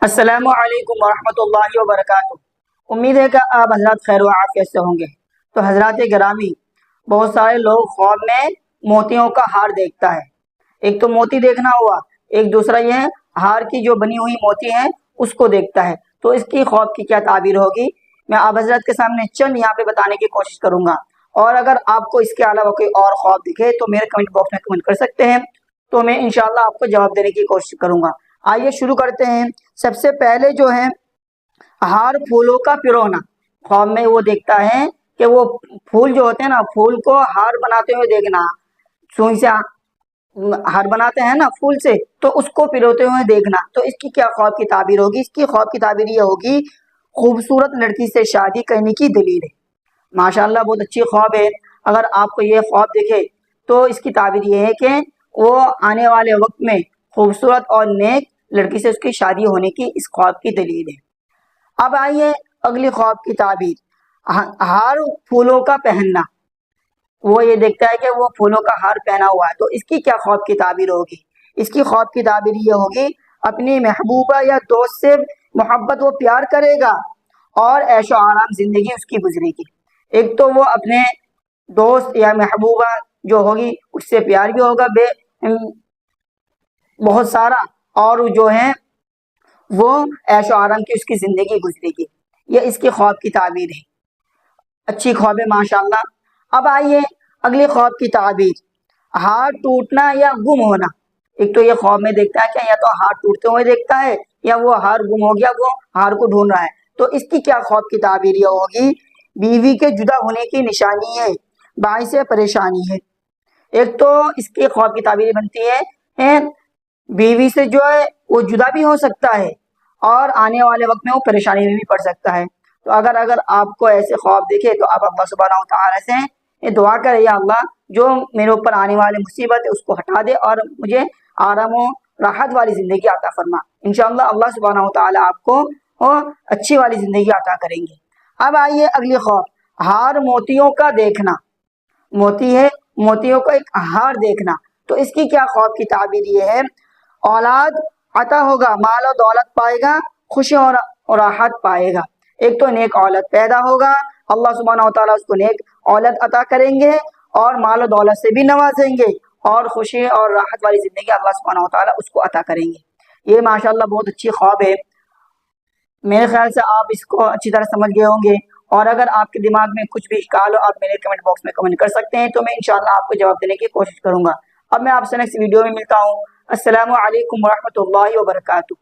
السلام علیکم ورحمۃ اللہ وبرکاتہ۔ امید ہے کہ آپ حضرات خیر و عافیت سے ہوں گے۔ تو حضرات گرامی، بہت سارے لوگ خواب میں موتیوں کا ہار دیکھتا ہے۔ ایک تو موتی دیکھنا ہوا، ایک دوسرا یہ ہے ہار کی جو بنی ہوئی موتی ہے اس کو دیکھتا ہے۔ تو اس کی خواب کی کیا تعبیر ہوگی، میں آپ حضرات کے سامنے چند یہاں پہ بتانے کی کوشش کروں گا۔ اور اگر آپ کو اس کے علاوہ کوئی اور خواب دکھے تو میرے کمنٹ باکس میں کمنٹ کر سکتے ہیں، تو میں انشاءاللہ آپ کو جواب دینے کی کوشش کروں گا۔ آئیے شروع کرتے ہیں۔ سب سے پہلے جو ہے ہار پھولوں کا پرونا۔ خواب میں وہ دیکھتا ہے کہ وہ پھول جو ہوتے ہیں نا، پھول کو ہار بناتے ہوئے دیکھنا، سوئی سے ہار بناتے ہیں نا پھول سے، تو اس کو پروتے ہوئے دیکھنا۔ تو اس کی کیا خواب کی تعبیر ہوگی؟ اس کی خواب کی تعبیر یہ ہوگی، خوبصورت لڑکی سے شادی کرنے کی دلیل ہے۔ ماشاءاللہ بہت اچھی خواب ہے۔ اگر آپ کو یہ خواب دکھے تو اس کی تعبیر یہ ہے کہ وہ آنے والے وقت میں خوبصورت اور نیک لڑکی سے اس کی شادی ہونے کی اس خواب کی دلیل ہے۔ اب آئیے اگلی خواب کی تعبیر، ہار پھولوں کا پہننا۔ وہ یہ دیکھتا ہے کہ وہ پھولوں کا ہار پہنا ہوا ہے، تو اس کی کیا خواب کی تعبیر ہوگی؟ اس کی خواب کی تعبیر یہ ہوگی، اپنی محبوبہ یا دوست سے محبت و پیار کرے گا اور عیش و آرام زندگی اس کی گزرے گی۔ ایک تو وہ اپنے دوست یا محبوبہ جو ہوگی اس سے پیار بھی ہوگا بہت سارا، اور جو ہے وہ عیش و آرام کی اس کی زندگی گزرے گی۔ یہ اس کی خواب کی تعبیر ہے۔ اچھی خواب ہے ماشاءاللہ۔ اب آئیے اگلی خواب کی تعبیر، ہار ٹوٹنا یا گم ہونا۔ ایک تو یہ خواب میں دیکھتا ہے کہ یا تو ہار ٹوٹتے ہوئے دیکھتا ہے یا وہ ہار گم ہو گیا، وہ ہار کو ڈھونڈ رہا ہے۔ تو اس کی کیا خواب کی تعبیر یہ ہوگی، بیوی کے جدا ہونے کی نشانی ہے، باعث پریشانی ہے۔ ایک تو اس کی خواب کی تعبیر بنتی ہے بیوی سے جو ہے وہ جدا بھی ہو سکتا ہے اور آنے والے وقت میں وہ پریشانی میں بھی پڑ سکتا ہے۔ تو اگر آپ کو ایسے خواب دیکھے تو آپ اللہ سبحانہ وتعالی سے دعا کریں، یا اللہ جو میرے اوپر آنے والی مصیبت ہے اس کو ہٹا دے اور مجھے آرام و راحت والی زندگی عطا فرما۔ انشاءاللہ اللہ سبحانہ وتعالی آپ کو اچھی والی زندگی عطا کریں گے۔ اب آئیے اگلی خواب، ہار موتیوں کا دیکھنا۔ موتی ہے، موتیوں کا ایک ہار دیکھنا۔ تو اس کی کیا خواب کی تعبیر یہ ہے، اولاد عطا ہوگا، مال و دولت پائے گا، خوشی اور راحت پائے گا۔ ایک تو نیک اولاد پیدا ہوگا، اللہ سبحانہ وتعالیٰ اس کو نیک اولاد عطا کریں گے اور مال و دولت سے بھی نوازیں گے، اور خوشی اور راحت والی زندگی اللہ سبحانہ وتعالیٰ اس کو عطا کریں گے۔ یہ ماشاءاللہ بہت اچھی خواب ہے۔ میرے خیال سے آپ اس کو اچھی طرح سمجھ گئے ہوں گے، اور اگر آپ کے دماغ میں کچھ بھی اشکال ہو آپ میرے کمنٹ باکس میں کمنٹ کر سکتے ہیں، تو میں انشاءاللہ آپ کو جواب دینے کی کوشش کروں گا۔ اب میں آپ سے نیکسٹ ویڈیو میں ملتا ہوں۔ السلام علیکم ورحمۃ اللہ وبرکاتہ۔